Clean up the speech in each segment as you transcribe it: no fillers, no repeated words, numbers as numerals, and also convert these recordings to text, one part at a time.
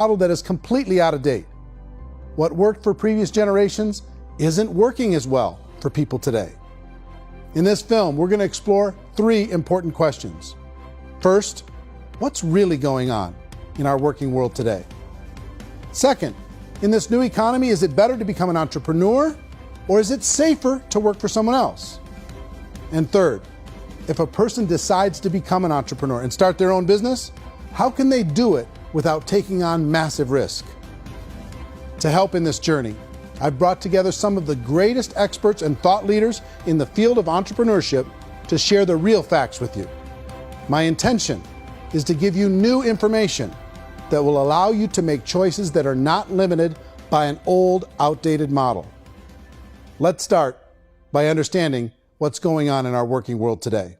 model that is completely out of date. What worked for previous generations isn't working as well for people today. In this film, we're going to explore 3 important questions. First, what's really going on in our working world today? Second, in this new economy, is it better to become an entrepreneur, or is it safer to work for someone else? And third, if a person decides to become an entrepreneur and start their own business, how can they do it without taking on massive risk? To help in this journey, I've brought together some of the greatest experts and thought leaders in the field of entrepreneurship to share the real facts with you. My intention is to give you new information that will allow you to make choices that are not limited by an old, outdated model. Let's start by understanding what's going on in our working world today.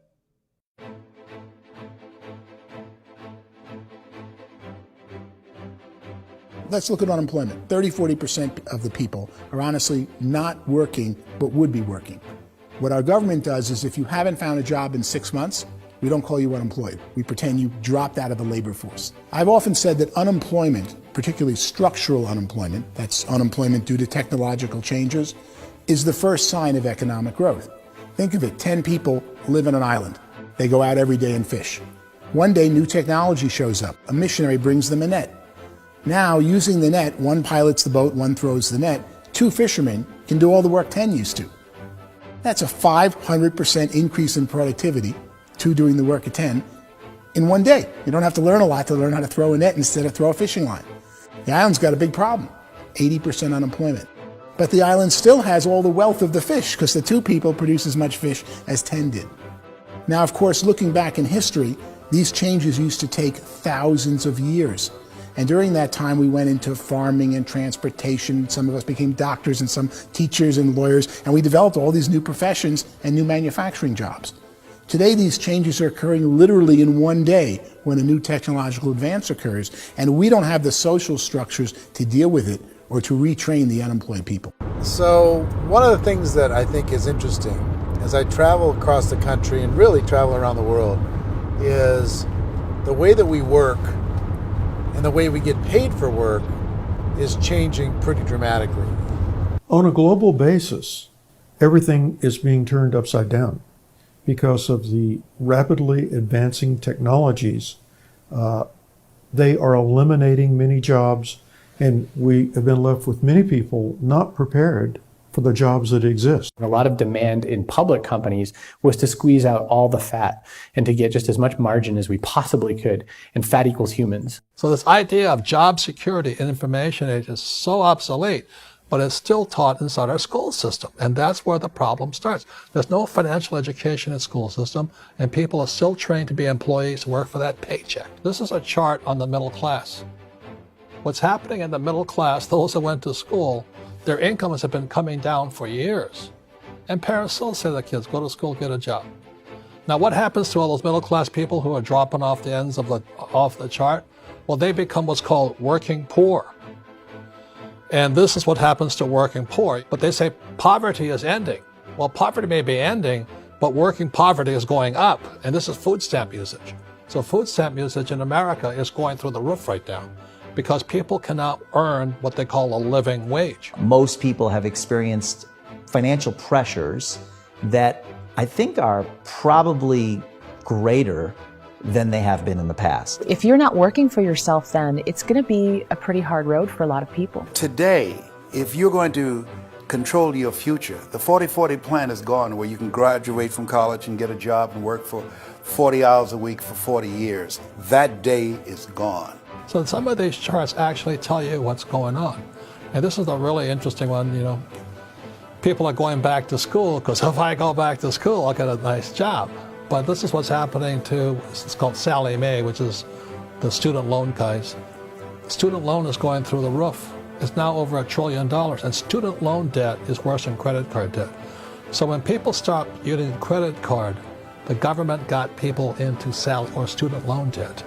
Let's look at unemployment. 30–40% of the people are honestly not working, but would be working. What our government does is if you haven't found a job in 6 months, we don't call you unemployed. We pretend you dropped out of the labor force. I've often said that unemployment, particularly structural unemployment, that's unemployment due to technological changes, is the first sign of economic growth. Think of it, 10 people live on an island. They go out every day and fish. One day, new technology shows up. A missionary brings them a net. Now, using the net, one pilots the boat, one throws the net. 2 fishermen can do all the work 10 used to. That's a 500% increase in productivity, 2 doing the work of 10, in one day. You don't have to learn a lot to learn how to throw a net instead of throw a fishing line. The island's got a big problem, 80% unemployment. But the island still has all the wealth of the fish because the 2 people produce as much fish as 10 did. Now, of course, looking back in history, these changes used to take thousands of years. And during that time, we went into farming and transportation. Some of us became doctors and some teachers and lawyers, and we developed all these new professions and new manufacturing jobs. Today, these changes are occurring literally in one day when a new technological advance occurs, and we don't have the social structures to deal with it or to retrain the unemployed people. So one of the things that I think is interesting as I travel across the country and really travel around the world is the way that we work and the way we get paid for work is changing pretty dramatically. On a global basis, everything is being turned upside down because of the rapidly advancing technologies. They are eliminating many jobs, and we have been left with many people not prepared for the jobs that exist. A lot of demand in public companies was to squeeze out all the fat and to get just as much margin as we possibly could, and fat equals humans. So this idea of job security in information age is so obsolete, but it's still taught inside our school system, and that's where the problem starts. There's no financial education in the school system, and people are still trained to be employees who work for that paycheck. This is a chart on the middle class. What's happening in the middle class, those that went to school, their incomes have been coming down for years. And parents still say to their kids, go to school, get a job. Now what happens to all those middle class people who are dropping off the ends of the chart? Well, they become what's called working poor. And this is what happens to working poor. But they say poverty is ending. Well, poverty may be ending, but working poverty is going up. And this is food stamp usage. So food stamp usage in America is going through the roof right now, because people cannot earn what they call a living wage. Most people have experienced financial pressures that I think are probably greater than they have been in the past. If you're not working for yourself, then it's going to be a pretty hard road for a lot of people. Today, if you're going to control your future, the 40-40 plan is gone, where you can graduate from college and get a job and work for 40 hours a week for 40 years. That day is gone. So some of these charts actually tell you what's going on. And this is a really interesting one, you know. People are going back to school because if I go back to school, I'll get a nice job. But this is what's happening to, it's called Sallie Mae, which is the student loan guys. Student loan is going through the roof. It's now over $1 trillion, and student loan debt is worse than credit card debt. So when people stopped using credit card, the government got people into student loan debt.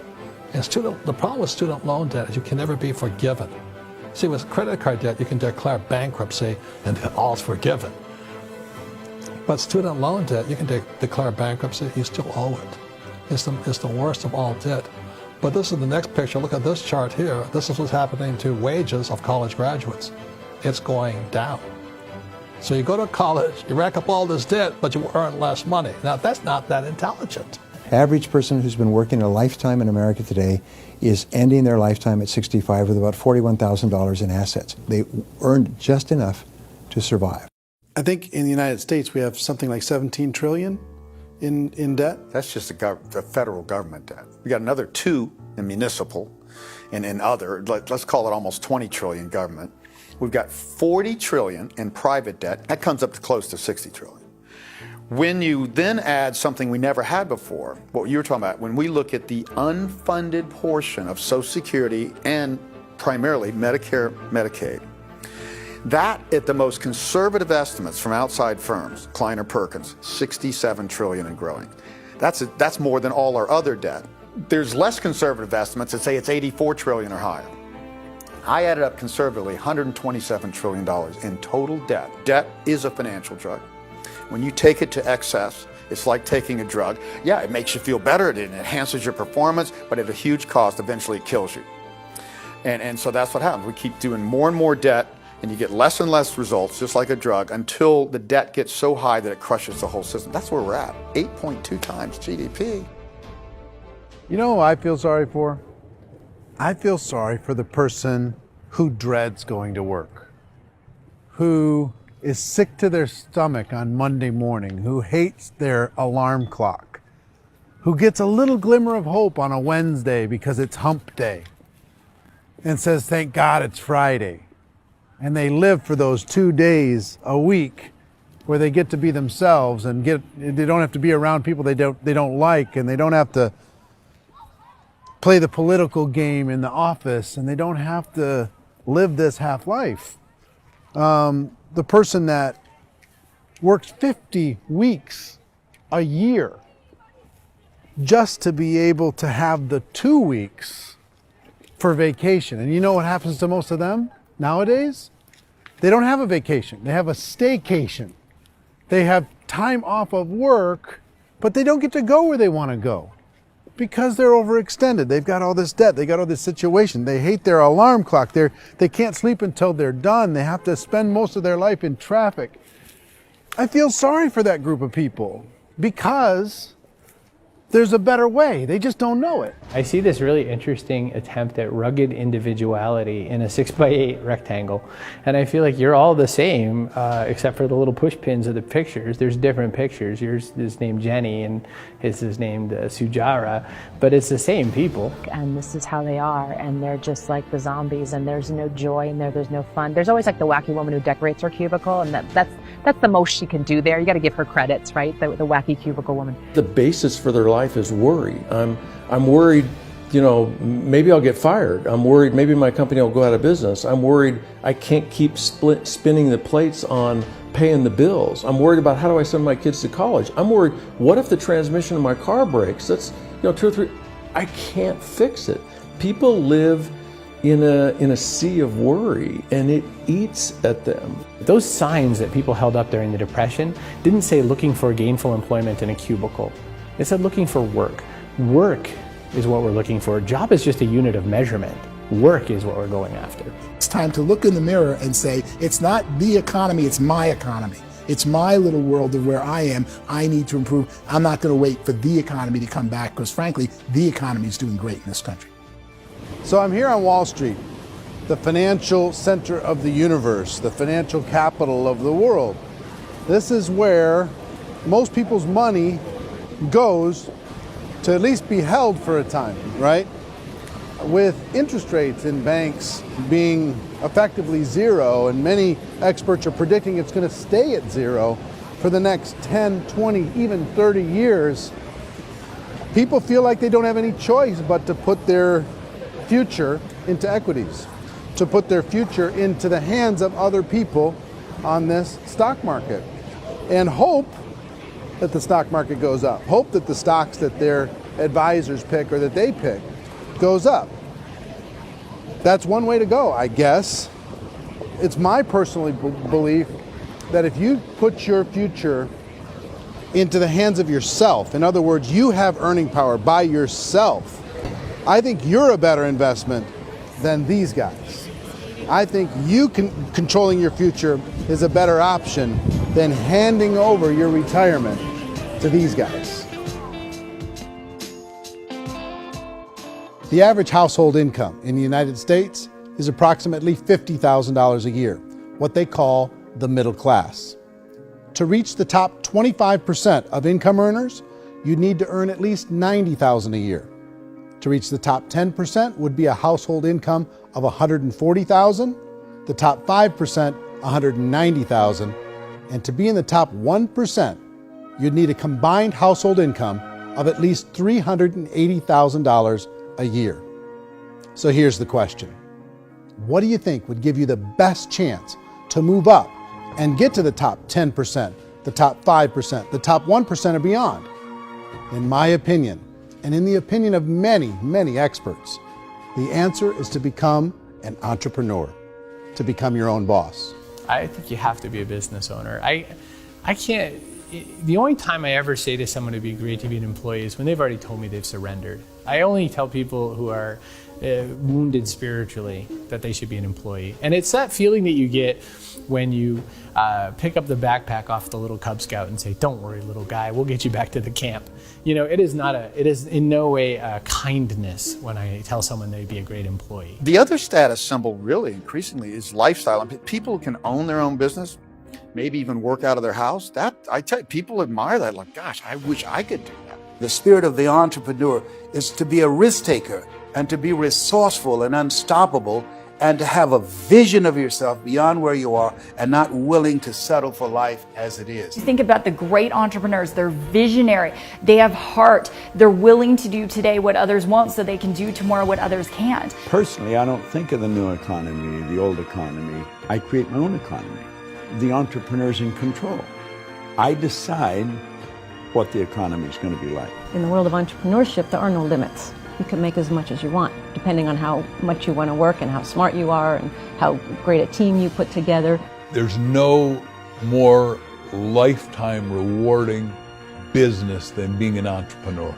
And the problem with student loan debt is you can never be forgiven. See, with credit card debt, you can declare bankruptcy and all's forgiven. But student loan debt, you can declare bankruptcy, you still owe it. It's the worst of all debt. But this is the next picture. Look at this chart here. This is what's happening to wages of college graduates. It's going down. So you go to college, you rack up all this debt, but you earn less money. Now, that's not that intelligent. Average person who's been working a lifetime in America today is ending their lifetime at 65 with about $41,000 in assets. They earned just enough to survive. I think in the United States we have something like 17 trillion in debt. That's just the federal government debt. We got another 2 in municipal and in other, let's call it almost 20 trillion government. We've got 40 trillion in private debt. That comes up to close to 60 trillion. When you then add something we never had before, what you were talking about, when we look at the unfunded portion of Social Security and primarily Medicare, Medicaid, that at the most conservative estimates from outside firms, Kleiner Perkins, 67 trillion and growing. That's more than all our other debt. There's less conservative estimates that say it's 84 trillion or higher. I added up conservatively $127 trillion in total debt. Debt is a financial drug. When you take it to excess, it's like taking a drug. Yeah, it makes you feel better, it enhances your performance, but at a huge cost, eventually it kills you. And so that's what happens. We keep doing more and more debt, and you get less and less results, just like a drug, until the debt gets so high that it crushes the whole system. That's where we're at, 8.2 times GDP. You know who I feel sorry for? I feel sorry for the person who dreads going to work, who is sick to their stomach on Monday morning, who hates their alarm clock, who gets a little glimmer of hope on a Wednesday because it's hump day and says, thank God it's Friday. And they live for those 2 days a week where they get to be themselves and they don't have to be around people they don't like, and they don't have to play the political game in the office, and they don't have to live this half life. The person that works 50 weeks a year just to be able to have the 2 weeks for vacation. And you know what happens to most of them nowadays? They don't have a vacation. They have a staycation. They have time off of work, but they don't get to go where they want to go because they're overextended. They've got all this debt. They got all this situation. They hate their alarm clock. They can't sleep until they're done. They have to spend most of their life in traffic. I feel sorry for that group of people because there's a better way. They just don't know it. I see this really interesting attempt at rugged individuality in a 6x8 rectangle. And I feel like you're all the same, except for the little push pins of the pictures. There's different pictures. Yours is named Jenny and his is named Sujara, but it's the same people. And this is how they are, and they're just like the zombies, and there's no joy in there, there's no fun. There's always like the wacky woman who decorates her cubicle, and that's the most she can do there. You got to give her credits, right? The wacky cubicle woman. The basis for their life is worry. I'm worried, you know, maybe I'll get fired. I'm worried maybe my company will go out of business. I'm worried I can't keep spinning the plates on paying the bills. I'm worried about how do I send my kids to college. I'm worried, what if the transmission of my car breaks? That's, you know, 2 or 3, I can't fix it. People live in a sea of worry, and it eats at them. Those signs that people held up during the Depression didn't say looking for gainful employment in a cubicle. It said looking for work. Work is what we're looking for. Job is just a unit of measurement. Work is what we're going after. It's time to look in the mirror and say, it's not the economy, it's my economy. It's my little world of where I am. I need to improve. I'm not going to wait for the economy to come back, because frankly, the economy is doing great in this country. So I'm here on Wall Street, the financial center of the universe, the financial capital of the world. This is where most people's money goes to at least be held for a time, right? With interest rates in banks being effectively zero, and many experts are predicting it's going to stay at zero for the next 10, 20, even 30 years, people feel like they don't have any choice but to put their future into equities, to put their future into the hands of other people on this stock market, and hope that the stock market goes up, hope that the stocks that their advisors pick or that they pick goes up. That's one way to go, I guess. It's my personal belief that if you put your future into the hands of yourself, in other words, you have earning power by yourself, I think you're a better investment than these guys. I think controlling your future is a better option than handing over your retirement to these guys. The average household income in the United States is approximately $50,000 a year, what they call the middle class. To reach the top 25% of income earners, you'd need to earn at least $90,000 a year. To reach the top 10% would be a household income of $140,000, the top 5%, $190,000, and to be in the top 1%, you'd need a combined household income of at least $380,000 a year. So here's the question. What do you think would give you the best chance to move up and get to the top 10%, the top 5%, the top 1% or beyond? In my opinion, and in the opinion of many, many experts, the answer is to become an entrepreneur, to become your own boss. I think you have to be a business owner. I can't, the only time I ever say to someone it'd be great to be an employee is when they've already told me they've surrendered. I only tell people who are wounded spiritually that they should be an employee. And it's that feeling that you get when you pick up the backpack off the little Cub Scout and say, "Don't worry, little guy, we'll get you back to the camp." You know, it is in no way a kindness when I tell someone they'd be a great employee. The other status symbol really increasingly is lifestyle. I mean, people who can own their own business, maybe even work out of their house. That, I tell you, people admire that. Like, gosh, I wish I could do that. The spirit of the entrepreneur is to be a risk taker and to be resourceful and unstoppable and to have a vision of yourself beyond where you are and not willing to settle for life as it is. You think about the great entrepreneurs, they're visionary, they have heart, they're willing to do today what others won't so they can do tomorrow what others can't. Personally, I don't think of the new economy, the old economy. I create my own economy. The entrepreneur's in control. I decide what the economy is going to be like. In the world of entrepreneurship, there are no limits. You can make as much as you want, depending on how much you want to work and how smart you are and how great a team you put together. There's no more lifetime rewarding business than being an entrepreneur.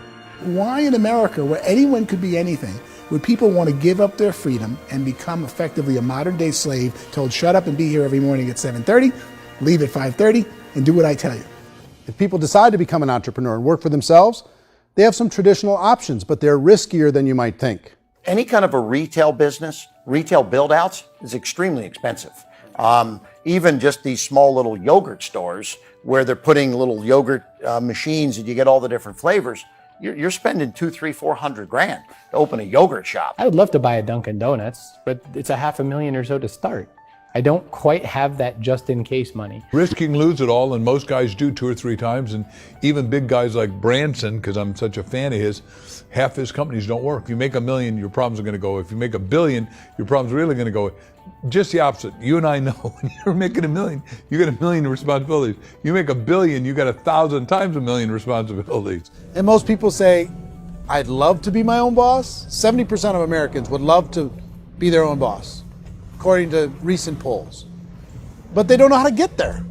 Why in America, where anyone could be anything, would people want to give up their freedom and become effectively a modern-day slave, told shut up and be here every morning at 7:30, leave at 5:30, and do what I tell you? If people decide to become an entrepreneur and work for themselves, they have some traditional options, but they're riskier than you might think. Any kind of a retail business, retail build-outs is extremely expensive. Even just these small little yogurt stores where they're putting little yogurt machines and you get all the different flavors, you're spending $200,000, $300,000, $400,000 to open a yogurt shop. I would love to buy a Dunkin' Donuts, but it's $500,000 or so to start. I don't quite have that just-in-case money. Risking lose it all, and most guys do 2 or 3 times, and even big guys like Branson, because I'm such a fan of his, half his companies don't work. If you make $1 million, your problems are going to go. If you make $1 billion, your problems are really going to go. Just the opposite. You and I know when you're making $1 million, you get $1 million responsibilities. You make $1 billion, you got 1,000 times $1 million responsibilities. And most people say, I'd love to be my own boss. 70% of Americans would love to be their own boss, according to recent polls. But they don't know how to get there.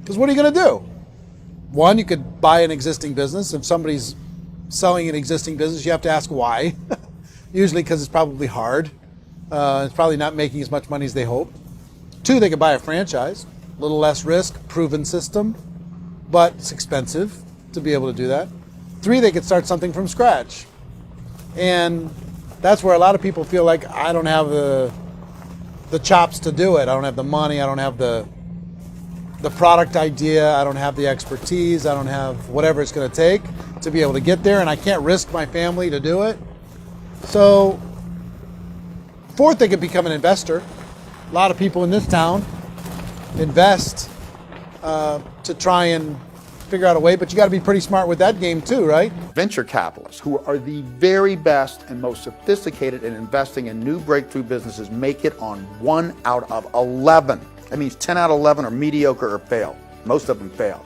Because what are you going to do? One, you could buy an existing business. If somebody's selling an existing business, you have to ask why. Usually because it's probably hard. It's probably not making as much money as they hope. 2, they could buy a franchise. A little less risk, proven system, but it's expensive to be able to do that. 3, they could start something from scratch. And that's where a lot of people feel like, I don't have the chops to do it. I don't have the money. I don't have the product idea. I don't have the expertise. I don't have whatever it's going to take to be able to get there, and I can't risk my family to do it. So, 4th, they could become an investor. A lot of people in this town invest to try and figure out a way, but you got to be pretty smart with that game too, right? Venture capitalists, who are the very best and most sophisticated in investing in new breakthrough businesses, make it on 1 out of 11. That means 10 out of 11 are mediocre or fail. Most of them fail.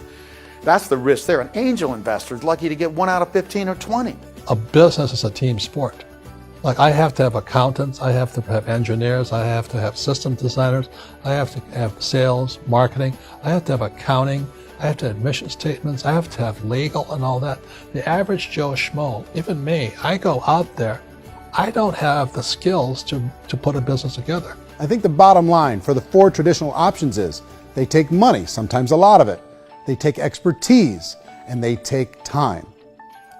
That's the risk there. An angel investor is lucky to get 1 out of 15 or 20. A business is a team sport. Like, I have to have accountants, I have to have engineers, I have to have system designers, I have to have sales, marketing, I have to have accounting, I have to have mission statements, I have to have legal and all that. The average Joe Schmo, even me, I go out there I don't have the skills to put a business together. I think the bottom line for the 4 traditional options is they take money, sometimes a lot of it. They take expertise, and they take time.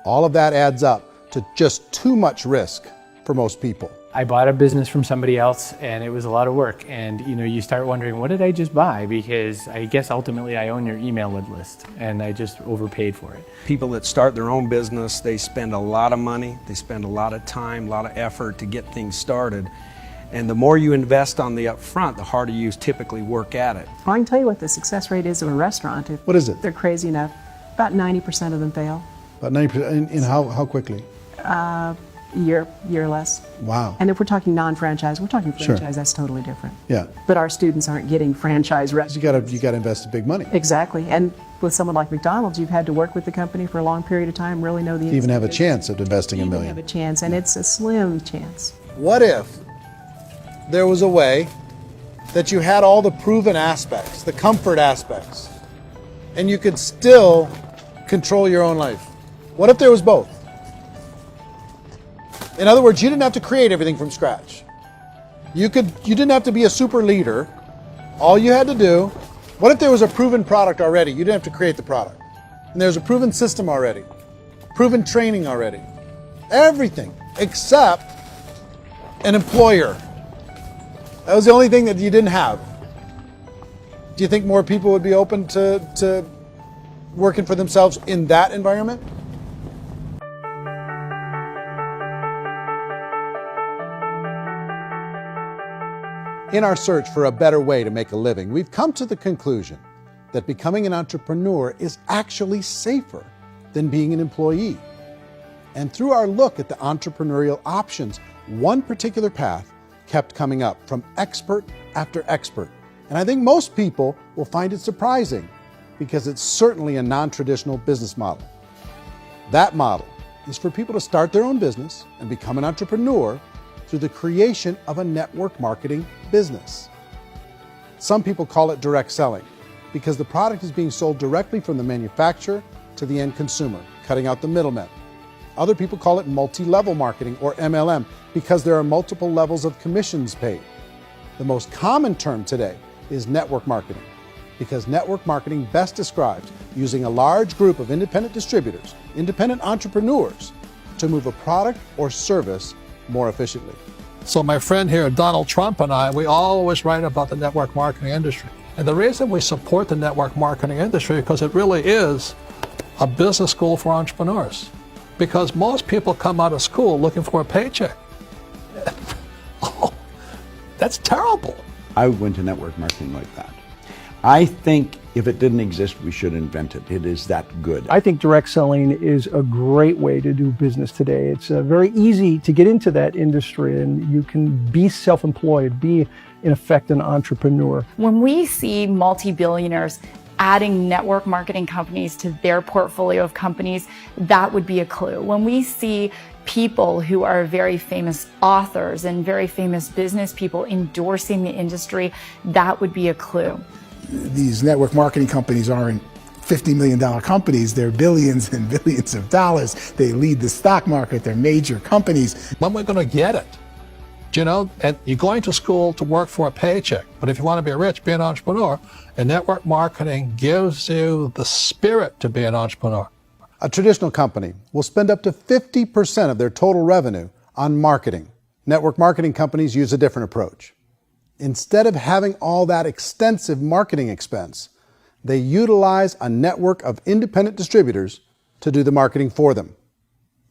All of that adds up to just too much risk for most people. I bought a business from somebody else and it was a lot of work. And you start wondering, what did I just buy? Because I guess ultimately I own your email list and I just overpaid for it. People that start their own business, they spend a lot of money, they spend a lot of time, a lot of effort to get things started. And the more you invest on the upfront, the harder you typically work at it. I can tell you what the success rate is of a restaurant. If what is it? They're crazy enough. About 90% of them fail. About 90%, in how quickly? Year or less. Wow. And if we're talking non-franchise, we're talking franchise, Sure. That's totally different. Yeah. But our students aren't getting franchise restaurants. You gotta invest big money. Exactly. And with someone like McDonald's, you've had to work with the company for a long period of time, really know the To even have a chance at investing $1 million. have a chance, and it's a slim chance. What if there was a way that you had all the proven aspects, the comfort aspects, and you could still control your own life? What if there was both? In other words, you didn't have to create everything from scratch. You didn't have to be a super leader. All you had to do, what if there was a proven product already? You didn't have to create the product. And there's a proven system already, proven training already. Everything except an employer. That was the only thing that you didn't have. Do you think more people would be open to working for themselves in that environment? In our search for a better way to make a living, we've come to the conclusion that becoming an entrepreneur is actually safer than being an employee. And through our look at the entrepreneurial options, one particular path kept coming up from expert after expert. And I think most people will find it surprising because it's certainly a non-traditional business model. That model is for people to start their own business and become an entrepreneur through the creation of a network marketing business. Some people call it direct selling because the product is being sold directly from the manufacturer to the end consumer, cutting out the middlemen. Other people call it multi-level marketing, or MLM, because there are multiple levels of commissions paid. The most common term today is network marketing, because network marketing best describes using a large group of independent distributors, independent entrepreneurs, to move a product or service more efficiently. So my friend here, Donald Trump, and I, we always write about the network marketing industry. And the reason we support the network marketing industry is because it really is a business school for entrepreneurs. Because most people come out of school looking for a paycheck. Oh, that's terrible. I went to network marketing like that. I think if it didn't exist, we should invent it. It is that good. I think direct selling is a great way to do business today. It's very easy to get into that industry, and you can be self-employed, be, in effect, an entrepreneur. When we see multi-billionaires adding network marketing companies to their portfolio of companies, that would be a clue. When we see people who are very famous authors and very famous business people endorsing the industry, that would be a clue. These network marketing companies aren't $50 million companies. They're billions and billions of dollars. They lead the stock market. They're major companies. When we're going to get it? You know, and you're going to school to work for a paycheck, but if you want to be rich, be an entrepreneur, and network marketing gives you the spirit to be an entrepreneur. A traditional company will spend up to 50% of their total revenue on marketing. Network marketing companies use a different approach. Instead of having all that extensive marketing expense, they utilize a network of independent distributors to do the marketing for them.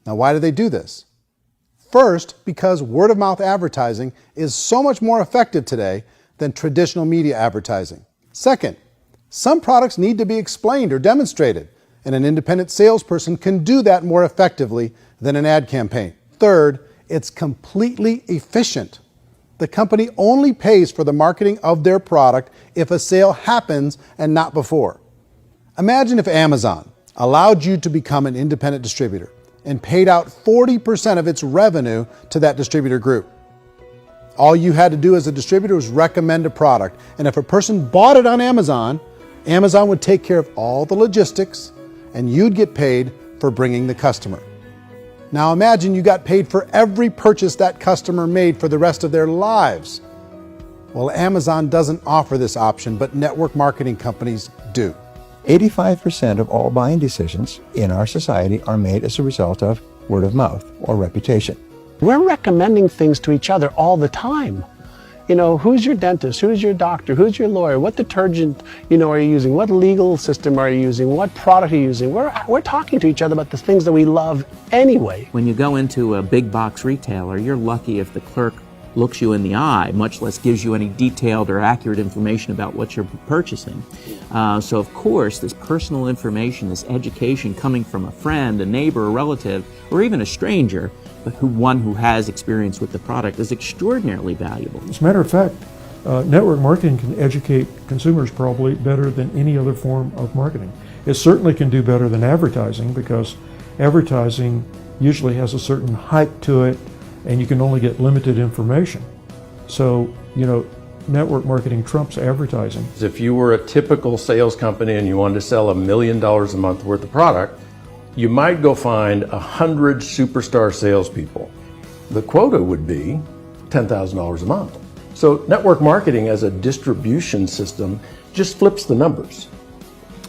Now, why do they do this? First, because word-of-mouth advertising is so much more effective today than traditional media advertising. Second, some products need to be explained or demonstrated, and an independent salesperson can do that more effectively than an ad campaign. Third, it's completely efficient. The company only pays for the marketing of their product if a sale happens and not before. Imagine if Amazon allowed you to become an independent distributor and paid out 40% of its revenue to that distributor group. All you had to do as a distributor was recommend a product, and if a person bought it on Amazon, Amazon would take care of all the logistics, and you'd get paid for bringing the customer. Now imagine you got paid for every purchase that customer made for the rest of their lives. Well, Amazon doesn't offer this option, but network marketing companies do. 85% of all buying decisions in our society are made as a result of word of mouth or reputation. We're recommending things to each other all the time. You know, who's your dentist? Who's your doctor? Who's your lawyer? What detergent, are you using? What legal system are you using? What product are you using? We're talking to each other about the things that we love anyway. When you go into a big box retailer, you're lucky if the clerk looks you in the eye, much less gives you any detailed or accurate information about what you're purchasing. So of course, this personal information, this education coming from a friend, a neighbor, a relative, or even a stranger, but one who has experience with the product is extraordinarily valuable. As a matter of fact, network marketing can educate consumers probably better than any other form of marketing. It certainly can do better than advertising, because advertising usually has a certain hype to it and you can only get limited information. So, network marketing trumps advertising. If you were a typical sales company and you wanted to sell $1 million a month worth of product, you might go find 100 superstar salespeople. The quota would be $10,000 a month. So network marketing as a distribution system just flips the numbers.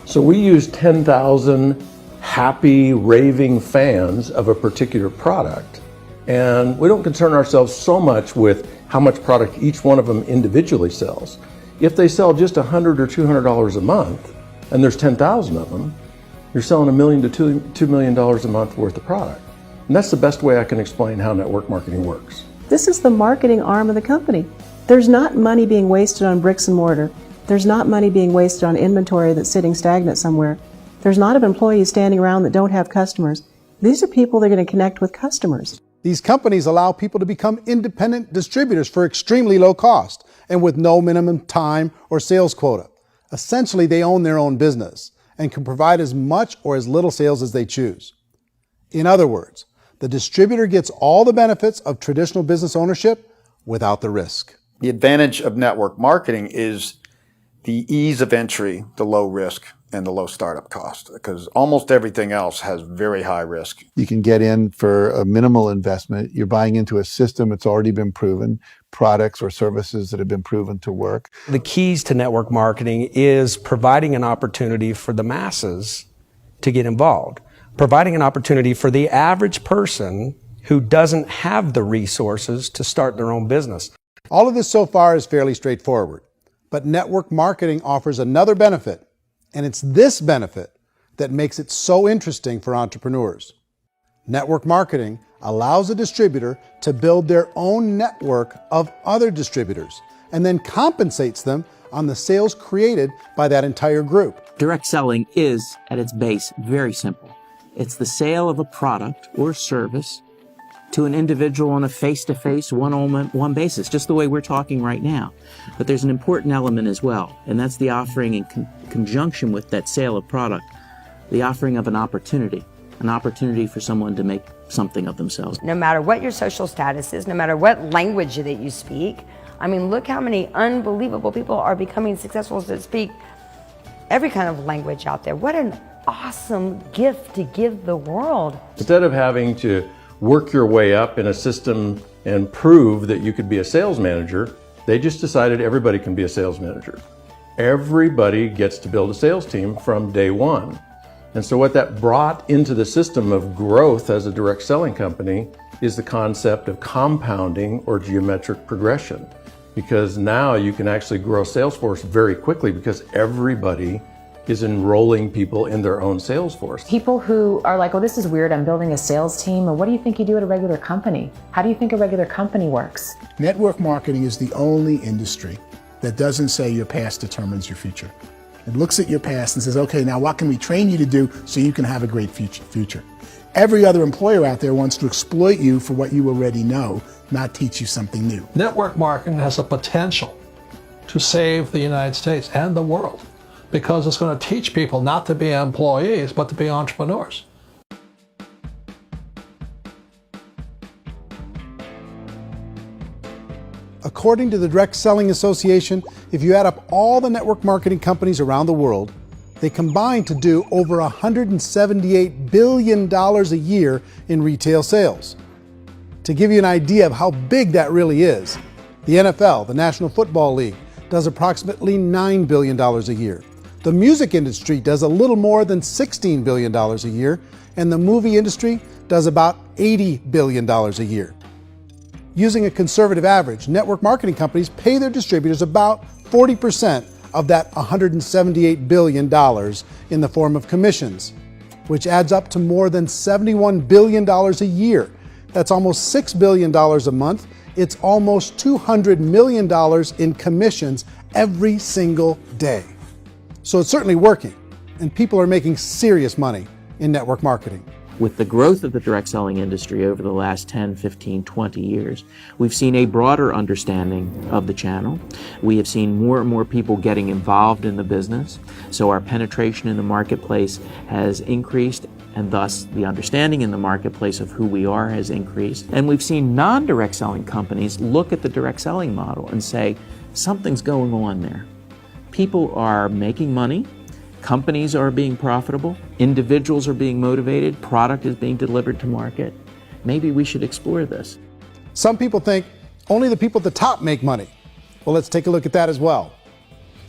So we use 10,000 happy, raving fans of a particular product, and we don't concern ourselves so much with how much product each one of them individually sells. If they sell just $100 or $200 a month, and there's 10,000 of them, you're selling $1 million to $2 million a month worth of product. And that's the best way I can explain how network marketing works. This is the marketing arm of the company. There's not money being wasted on bricks and mortar. There's not money being wasted on inventory that's sitting stagnant somewhere. There's not of employees standing around that don't have customers. These are people that are going to connect with customers. These companies allow people to become independent distributors for extremely low cost and with no minimum time or sales quota. Essentially, they own their own business and can provide as much or as little sales as they choose. In other words, the distributor gets all the benefits of traditional business ownership without the risk. The advantage of network marketing is the ease of entry, the low risk, and the low startup cost, because almost everything else has very high risk. You can get in for a minimal investment. You're buying into a system that's already been proven, products or services that have been proven to work. The keys to network marketing is providing an opportunity for the masses to get involved, providing an opportunity for the average person who doesn't have the resources to start their own business. All of this so far is fairly straightforward, but network marketing offers another benefit, and it's this benefit that makes it so interesting for entrepreneurs. Network marketing allows a distributor to build their own network of other distributors and then compensates them on the sales created by that entire group. Direct selling is, at its base, very simple. It's the sale of a product or service to an individual on a face-to-face, one-on-one basis, just the way we're talking right now. But there's an important element as well, and that's the offering in conjunction with that sale of product, the offering of an opportunity for someone to make something of themselves. No matter what your social status is, no matter what language that you speak, I mean, look how many unbelievable people are becoming successful that speak every kind of language out there. What an awesome gift to give the world. Instead of having to work your way up in a system and prove that you could be a sales manager, they just decided everybody can be a sales manager. Everybody gets to build a sales team from day one. And so what that brought into the system of growth as a direct selling company is the concept of compounding or geometric progression. Because now you can actually grow a sales force very quickly because everybody is enrolling people in their own sales force. People who are like, oh, this is weird, I'm building a sales team. Or what do you think you do at a regular company? How do you think a regular company works? Network marketing is the only industry that doesn't say your past determines your future. It looks at your past and says, okay, now what can we train you to do so you can have a great future? Every other employer out there wants to exploit you for what you already know, not teach you something new. Network marketing has the potential to save the United States and the world, because it's going to teach people not to be employees, but to be entrepreneurs. According to the Direct Selling Association, if you add up all the network marketing companies around the world they combine to do over $178 billion a year in retail sales. To give you an idea of how big that really is, the NFL, the National Football League, does approximately $9 billion a year. The music industry does a little more than $16 billion a year, and the movie industry does about $80 billion a year. Using a conservative average, network marketing companies pay their distributors about 40% of that $178 billion in the form of commissions, which adds up to more than $71 billion a year. That's almost $6 billion a month. It's almost $200 million in commissions every single day. So it's certainly working, and people are making serious money in network marketing. With the growth of the direct selling industry over the last 10, 15, 20 years, we've seen a broader understanding of the channel. We have seen more and more people getting involved in the business, so our penetration in the marketplace has increased, and thus the understanding in the marketplace of who we are has increased. And we've seen non-direct selling companies look at the direct selling model and say, something's going on there. People are making money, companies are being profitable, individuals are being motivated, product is being delivered to market. Maybe we should explore this. Some people think only the people at the top make money. Well, let's take a look at that as well.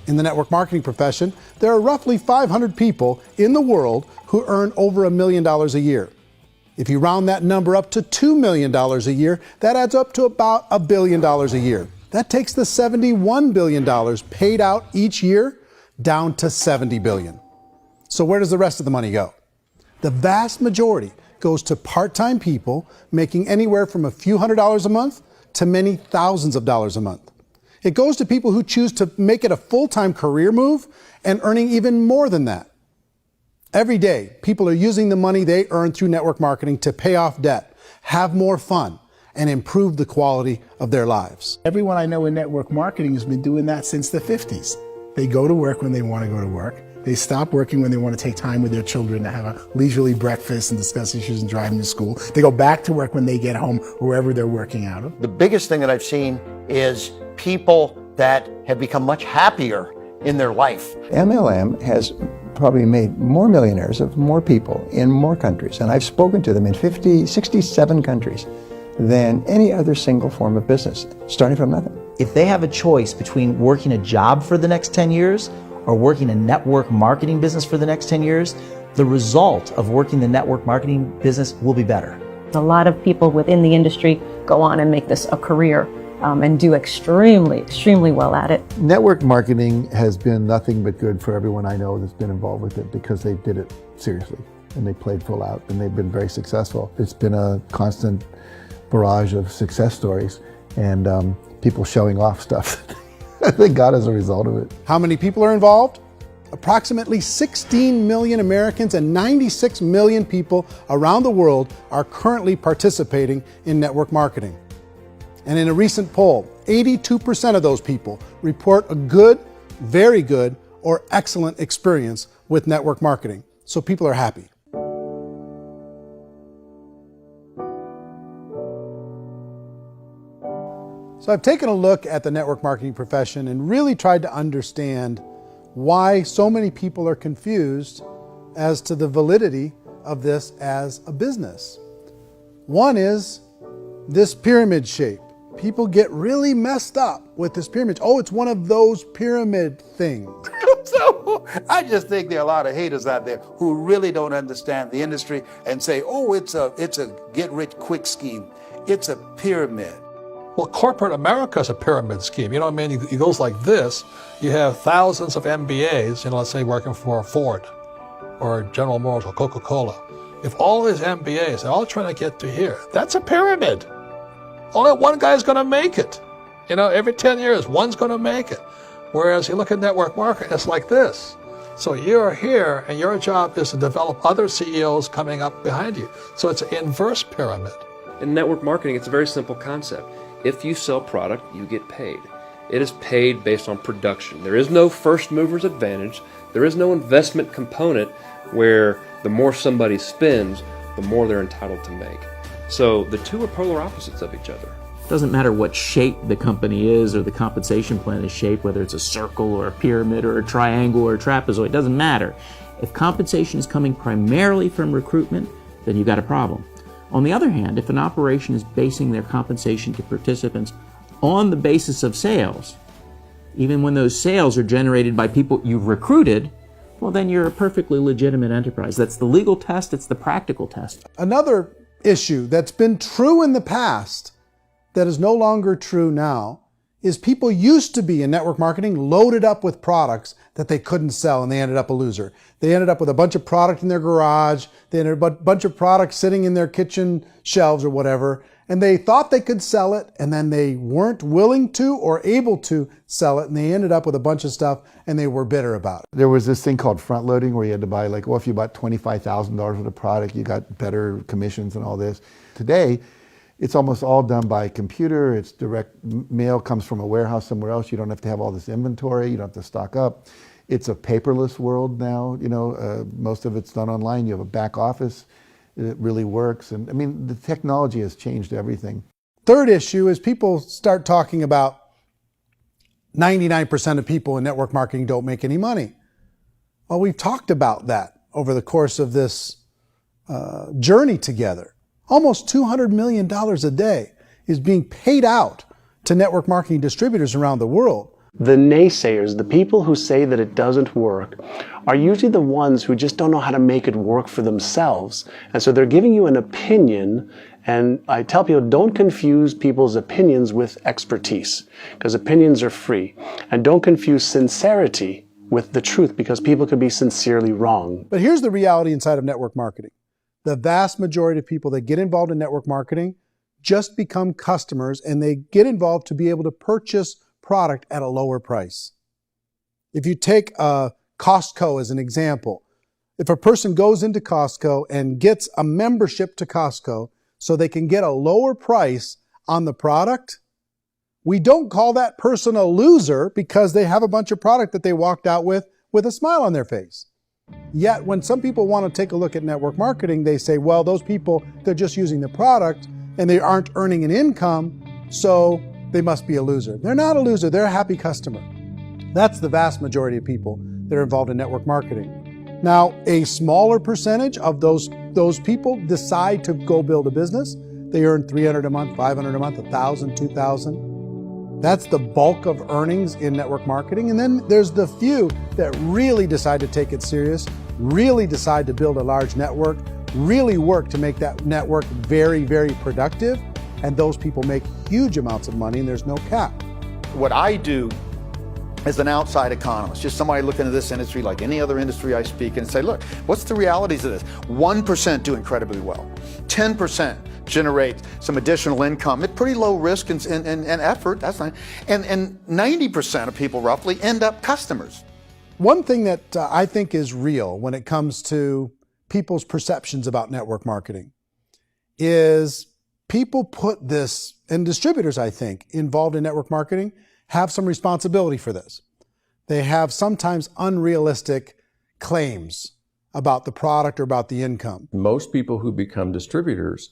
In the network marketing profession, there are roughly 500 people in the world who earn over $1 million a year. If you round that number up to $2 million a year, that adds up to about $1 billion a year. That takes the $71 billion paid out each year down to $70 billion. So where does the rest of the money go? The vast majority goes to part-time people making anywhere from a few $100s a month to many thousands of dollars a month. It goes to people who choose to make it a full-time career move and earning even more than that. Every day, people are using the money they earn through network marketing to pay off debt, have more fun, and improve the quality of their lives. Everyone I know in network marketing has been doing that since the 50s. They go to work when they want to go to work. They stop working when they want to take time with their children to have a leisurely breakfast and discuss issues and drive them to school. They go back to work when they get home, wherever they're working out of. The biggest thing that I've seen is people that have become much happier in their life. MLM has probably made more millionaires of more people in more countries, and I've spoken to them in 67 countries, than any other single form of business, starting from nothing. If they have a choice between working a job for the next 10 years or working a network marketing business for the next 10 years, the result of working the network marketing business will be better. A lot of people within the industry go on and make this a career and do extremely well at it. Network marketing has been nothing but good for everyone I know that's been involved with it because they did it seriously and they played full out and they've been very successful. It's been a constant barrage of success stories and people showing off stuff that they got as a result of it. How many people are involved? Approximately 16 million Americans and 96 million people around the world are currently participating in network marketing. And in a recent poll, 82% of those people report a good, very good, or excellent experience with network marketing. So people are happy. So I've taken a look at the network marketing profession and really tried to understand why so many people are confused as to the validity of this as a business. One is this pyramid shape. People get really messed up with this pyramid. Oh, it's one of those pyramid things. So I just think there are a lot of haters out there who really don't understand the industry and say, oh, it's a get-rich-quick scheme. It's a pyramid. Well, corporate America is a pyramid scheme. You know what I mean? It goes like this. You have thousands of MBAs, let's say working for Ford or General Motors or Coca-Cola. If all these MBAs, they're all trying to get to here, that's a pyramid. Only one guy's going to make it. Every 10 years, one's going to make it. Whereas you look at network marketing, it's like this. So you're here, and your job is to develop other CEOs coming up behind you. So it's an inverse pyramid. In network marketing, it's a very simple concept. If you sell product, you get paid. It is paid based on production. There is no first mover's advantage. There is no investment component where the more somebody spends, the more they're entitled to make. So the two are polar opposites of each other. It doesn't matter what shape the company is or the compensation plan is shaped, whether it's a circle or a pyramid or a triangle or a trapezoid, it doesn't matter. If compensation is coming primarily from recruitment, then you've got a problem. On the other hand, if an operation is basing their compensation to participants on the basis of sales, even when those sales are generated by people you've recruited, well, then you're a perfectly legitimate enterprise. That's the legal test, it's the practical test. Another issue that's been true in the past that is no longer true now is people used to be in network marketing loaded up with products that they couldn't sell, and they ended up a loser. They ended up with a bunch of product in their garage, they ended up with a bunch of products sitting in their kitchen shelves or whatever, and they thought they could sell it, and then they weren't willing to or able to sell it, and they ended up with a bunch of stuff, and they were bitter about it. There was this thing called front loading where you had to buy, like, well, if you bought $25,000 worth of product, you got better commissions and all this. Today, it's almost all done by computer. It's direct mail, comes from a warehouse somewhere else. You don't have to have all this inventory. You don't have to stock up. It's a paperless world now. Most of it's done online. You have a back office. It really works. And I mean, the technology has changed everything. Third issue is people start talking about 99% of people in network marketing don't make any money. Well, we've talked about that over the course of this journey together. Almost $200 million a day is being paid out to network marketing distributors around the world. The naysayers, the people who say that it doesn't work, are usually the ones who just don't know how to make it work for themselves. And so they're giving you an opinion, and I tell people, don't confuse people's opinions with expertise, because opinions are free. And don't confuse sincerity with the truth, because people could be sincerely wrong. But here's the reality inside of network marketing. The vast majority of people that get involved in network marketing just become customers, and they get involved to be able to purchase product at a lower price. If you take Costco as an example, if a person goes into Costco and gets a membership to Costco so they can get a lower price on the product, we don't call that person a loser because they have a bunch of product that they walked out with a smile on their face. Yet when some people want to take a look at network marketing, they say, well, those people, they're just using the product and they aren't earning an income, so they must be a loser. They're not a loser, they're a happy customer. That's the vast majority of people that are involved in network marketing. Now, a smaller percentage of those people decide to go build a business. They earn $300 a month, $500 a month, $1,000, $2,000. That's the bulk of earnings in network marketing. And then there's the few that really decide to take it serious, really decide to build a large network, really work to make that network very, very productive. And those people make huge amounts of money, and there's no cap. What I do as an outside economist, just somebody looking at this industry like any other industry I speak and say, look, what's the realities of this? 1% do incredibly well. 10% generate some additional income at pretty low risk and effort, that's fine. And 90% of people roughly end up customers. One thing that I think is real when it comes to people's perceptions about network marketing is people put this, and distributors, I think, involved in network marketing have some responsibility for this. They have sometimes unrealistic claims about the product or about the income. Most people who become distributors,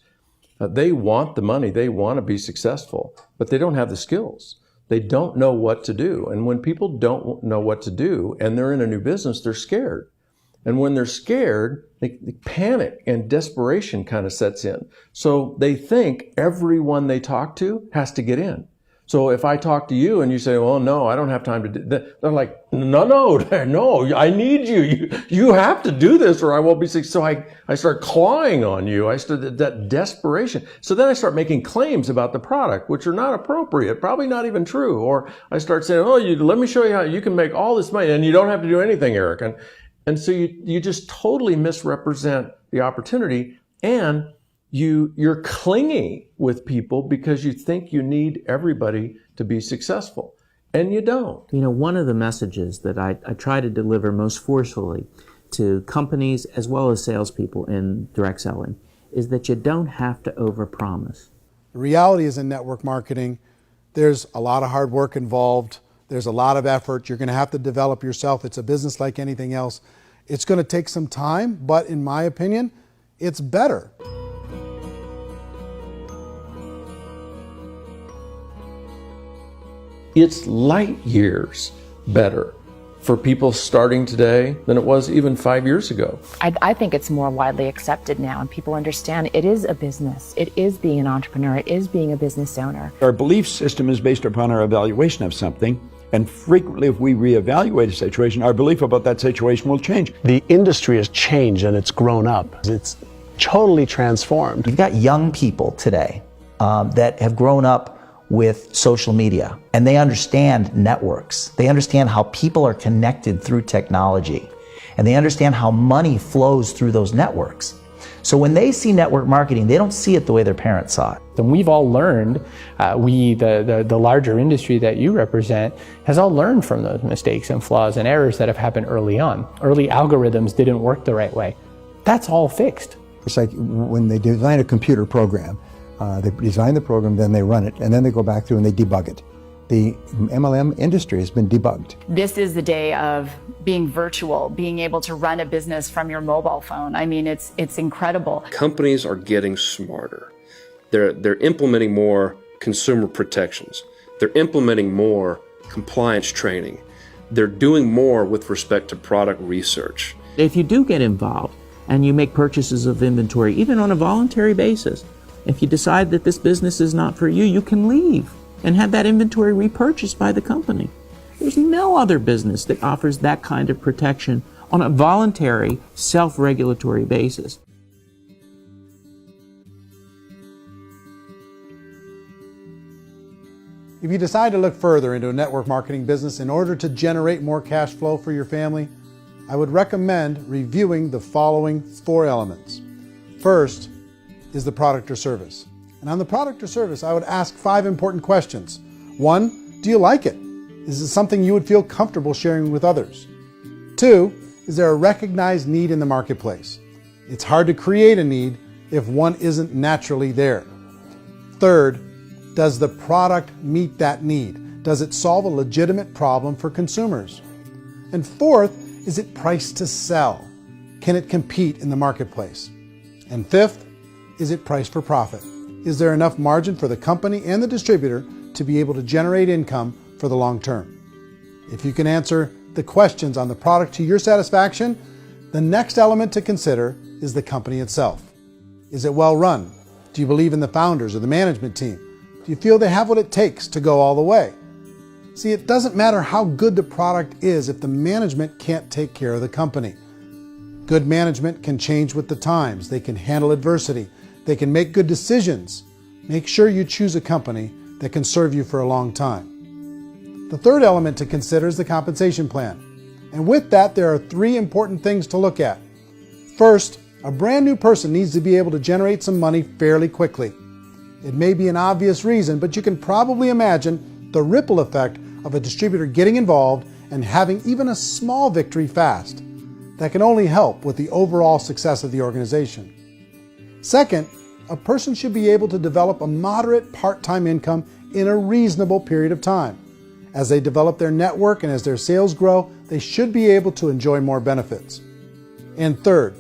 they want the money, they want to be successful, but they don't have the skills. They don't know what to do. And when people don't know what to do and they're in a new business, they're scared. And when they're scared, they panic and desperation kind of sets in. So they think everyone they talk to has to get in. So if I talk to you and you say, well, no, I don't have time to do that, they're like, no, I need you. You have to do this or I won't be successful. So I start clawing on you. I start that desperation. So then I start making claims about the product, which are not appropriate, probably not even true. Or I start saying, let me show you how you can make all this money and you don't have to do anything, Eric. And so you just totally misrepresent the opportunity, and you're clingy with people because you think you need everybody to be successful, and you don't. You know, one of the messages that I try to deliver most forcefully to companies as well as salespeople in direct selling is that you don't have to overpromise. The reality is in network marketing, there's a lot of hard work involved. There's a lot of effort. You're going to have to develop yourself. It's a business like anything else. It's going to take some time, but in my opinion, it's better. It's light years better for people starting today than it was even 5 years ago. I think it's more widely accepted now, and people understand it is a business. It is being an entrepreneur. It is being a business owner. Our belief system is based upon our evaluation of something, and frequently if we reevaluate a situation, our belief about that situation will change. The industry has changed and it's grown up. It's totally transformed. You've got young people today that have grown up with social media, and they understand networks. They understand how people are connected through technology, and they understand how money flows through those networks. So when they see network marketing, they don't see it the way their parents saw it. And we've all learned, the larger industry that you represent, has all learned from those mistakes and flaws and errors that have happened early on. Early algorithms didn't work the right way. That's all fixed. It's like when they design a computer program, they design the program, then they run it, and then they go back through and they debug it. The MLM industry has been debugged. This is the day of being virtual, being able to run a business from your mobile phone. I mean, it's incredible. Companies are getting smarter. They're implementing more consumer protections. They're implementing more compliance training. They're doing more with respect to product research. If you do get involved and you make purchases of inventory, even on a voluntary basis, if you decide that this business is not for you, you can leave and have that inventory repurchased by the company. There's no other business that offers that kind of protection on a voluntary, self-regulatory basis. If you decide to look further into a network marketing business in order to generate more cash flow for your family, I would recommend reviewing the following 4 elements. First is the product or service. And on the product or service, I would ask 5 important questions. 1, do you like it? Is it something you would feel comfortable sharing with others? 2, is there a recognized need in the marketplace? It's hard to create a need if one isn't naturally there. 3rd, does the product meet that need? Does it solve a legitimate problem for consumers? And 4th, is it priced to sell? Can it compete in the marketplace? And 5th, is it priced for profit? Is there enough margin for the company and the distributor to be able to generate income for the long term? If you can answer the questions on the product to your satisfaction, the next element to consider is the company itself. Is it well run? Do you believe in the founders or the management team? Do you feel they have what it takes to go all the way? See, it doesn't matter how good the product is if the management can't take care of the company. Good management can change with the times. They can handle adversity. They can make good decisions. Make sure you choose a company that can serve you for a long time. The 3rd element to consider is the compensation plan. And with that, there are 3 important things to look at. First, a brand new person needs to be able to generate some money fairly quickly. It may be an obvious reason, but you can probably imagine the ripple effect of a distributor getting involved and having even a small victory fast. That can only help with the overall success of the organization. Second, a person should be able to develop a moderate part-time income in a reasonable period of time. As they develop their network and as their sales grow, they should be able to enjoy more benefits. And third,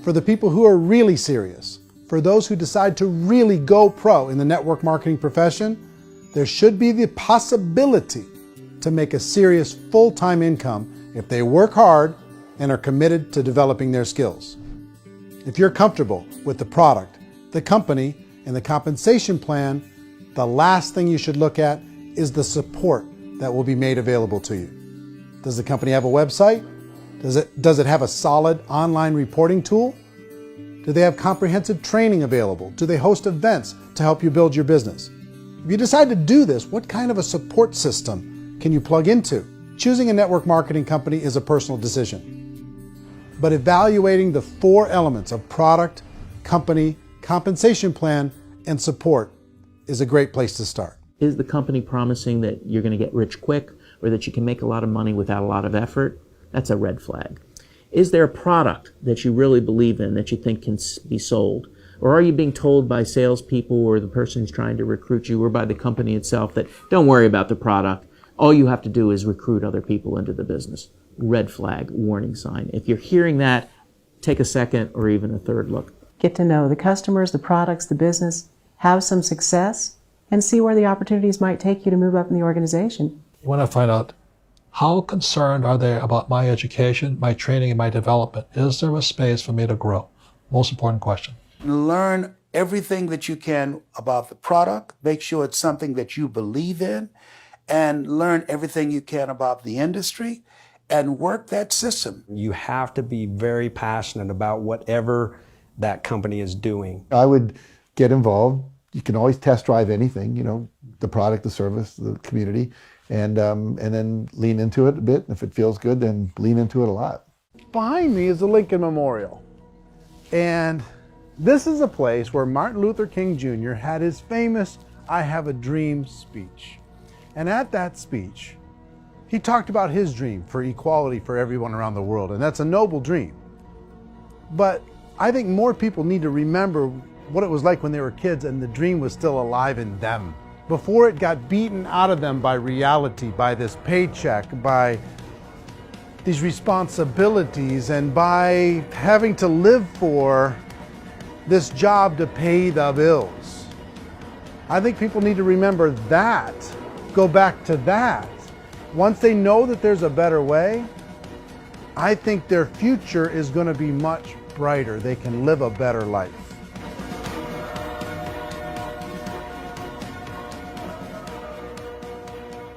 for the people who are really serious, for those who decide to really go pro in the network marketing profession, there should be the possibility to make a serious full-time income if they work hard and are committed to developing their skills. If you're comfortable with the product, the company, and the compensation plan, the last thing you should look at is the support that will be made available to you. Does the company have a website? Does it have a solid online reporting tool? Do they have comprehensive training available? Do they host events to help you build your business? If you decide to do this, what kind of a support system can you plug into? Choosing a network marketing company is a personal decision. But evaluating the 4 elements of product, company, compensation plan, and support is a great place to start. Is the company promising that you're going to get rich quick or that you can make a lot of money without a lot of effort? That's a red flag. Is there a product that you really believe in that you think can be sold? Or are you being told by salespeople or the person who's trying to recruit you or by the company itself that don't worry about the product, all you have to do is recruit other people into the business? Red flag, warning sign. If you're hearing that, take a second or even a third look. Get to know the customers, the products, the business, have some success, and see where the opportunities might take you to move up in the organization. You want to find out how concerned are they about my education, my training, and my development? Is there a space for me to grow? Most important question. Learn everything that you can about the product. Make sure it's something that you believe in, and learn everything you can about the industry and work that system. You have to be very passionate about whatever that company is doing. I would get involved. You can always test drive anything, you know, the product, the service, the community, and then lean into it a bit. If it feels good, then lean into it a lot. Behind me is the Lincoln Memorial. And this is a place where Martin Luther King Jr. had his famous "I Have a Dream" speech. And at that speech, he talked about his dream for equality for everyone around the world. And that's a noble dream. But I think more people need to remember what it was like when they were kids and the dream was still alive in them. Before it got beaten out of them by reality, by this paycheck, by these responsibilities, and by having to live for this job to pay the bills. I think people need to remember that, go back to that. Once they know that there's a better way, I think their future is going to be much brighter. They can live a better life.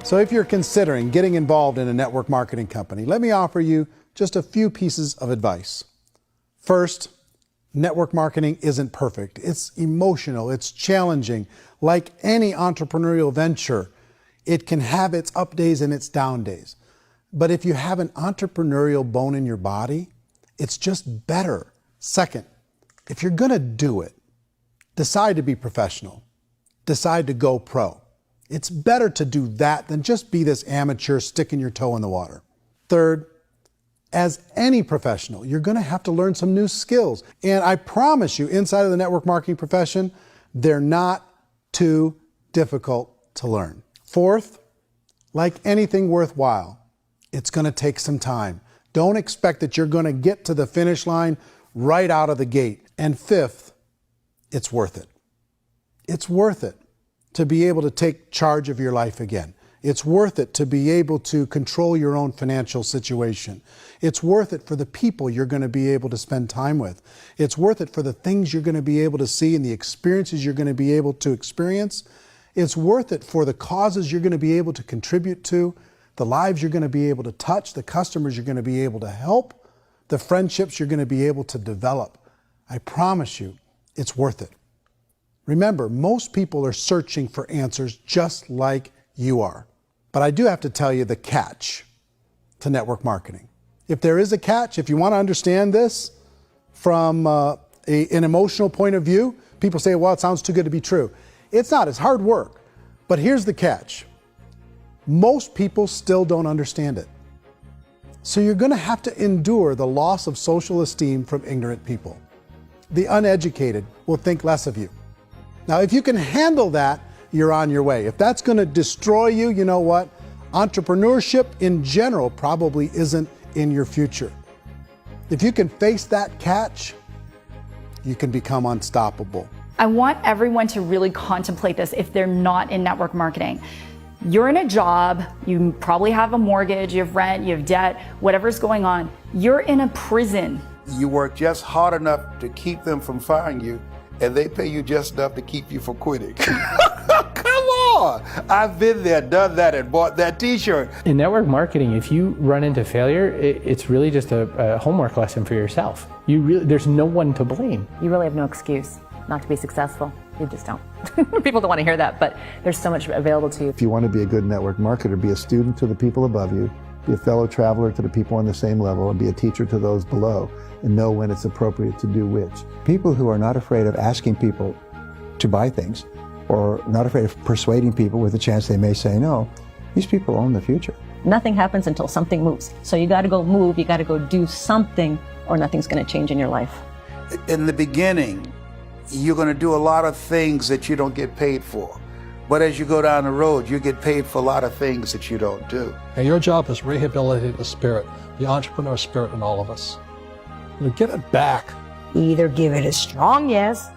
So if you're considering getting involved in a network marketing company, let me offer you just a few pieces of advice. First, network marketing isn't perfect. It's emotional, it's challenging. Like any entrepreneurial venture, it can have its up days and its down days. But if you have an entrepreneurial bone in your body, it's just better. Second, if you're gonna do it, decide to be professional. Decide to go pro. It's better to do that than just be this amateur sticking your toe in the water. Third, as any professional, you're gonna have to learn some new skills. And I promise you, inside of the network marketing profession, they're not too difficult to learn. Fourth, like anything worthwhile, it's gonna take some time. Don't expect that you're gonna get to the finish line right out of the gate. And fifth, it's worth it. It's worth it to be able to take charge of your life again. It's worth it to be able to control your own financial situation. It's worth it for the people you're going to be able to spend time with. It's worth it for the things you're going to be able to see and the experiences you're going to be able to experience. It's worth it for the causes you're going to be able to contribute to, the lives you're going to be able to touch, the customers you're going to be able to help, the friendships you're going to be able to develop. I promise you, it's worth it. Remember, most people are searching for answers just like you are. But I do have to tell you the catch to network marketing. If there is a catch, if you want to understand this from an emotional point of view, people say, well, it sounds too good to be true. It's not, it's hard work. But here's the catch. Most people still don't understand it. So you're going to have to endure the loss of social esteem from ignorant people. The uneducated will think less of you. Now, if you can handle that, you're on your way. If that's going to destroy you, you know what? Entrepreneurship in general probably isn't in your future. If you can face that catch, you can become unstoppable. I want everyone to really contemplate this if they're not in network marketing. You're in a job, you probably have a mortgage, you have rent, you have debt, whatever's going on. You're in a prison. You work just hard enough to keep them from firing you, and they pay you just enough to keep you from quitting. Come on! I've been there, done that, and bought that t-shirt. In network marketing, if you run into failure, it's really just a homework lesson for yourself. There's no one to blame. You really have no excuse not to be successful. You just don't. People don't want to hear that, but there's so much available to you. If you want to be a good network marketer, be a student to the people above you, be a fellow traveler to the people on the same level, and be a teacher to those below, and know when it's appropriate to do which. People who are not afraid of asking people to buy things, or not afraid of persuading people with a chance they may say no, these people own the future. Nothing happens until something moves. So you got to go move, you got to go do something, or nothing's going to change in your life. In the beginning, you're going to do a lot of things that you don't get paid for. But as you go down the road, you get paid for a lot of things that you don't do. And your job is rehabilitate the spirit, the entrepreneur spirit in all of us. You get it back. Either give it a strong yes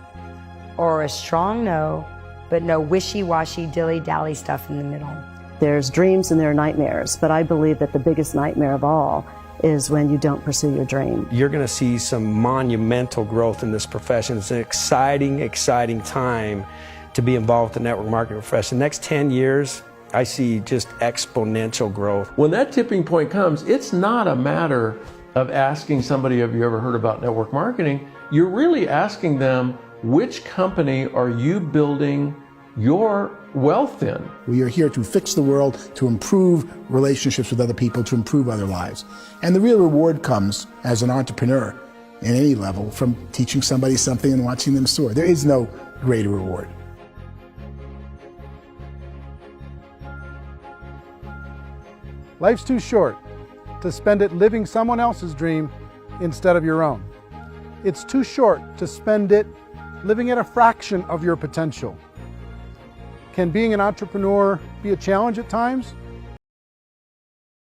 or a strong no, but no wishy-washy, dilly-dally stuff in the middle. There's dreams and there are nightmares, but I believe that the biggest nightmare of all is when you don't pursue your dream. You're going to see some monumental growth in this profession. It's an exciting, exciting time to be involved with the network marketing profession. The next 10 years, I see just exponential growth. When that tipping point comes, it's not a matter of asking somebody, have you ever heard about network marketing? You're really asking them, which company are you building your wealth in? We are here to fix the world, to improve relationships with other people, to improve other lives. And the real reward comes as an entrepreneur at any level from teaching somebody something and watching them soar. There is no greater reward. Life's too short to spend it living someone else's dream instead of your own. It's too short to spend it living at a fraction of your potential. Can being an entrepreneur be a challenge at times?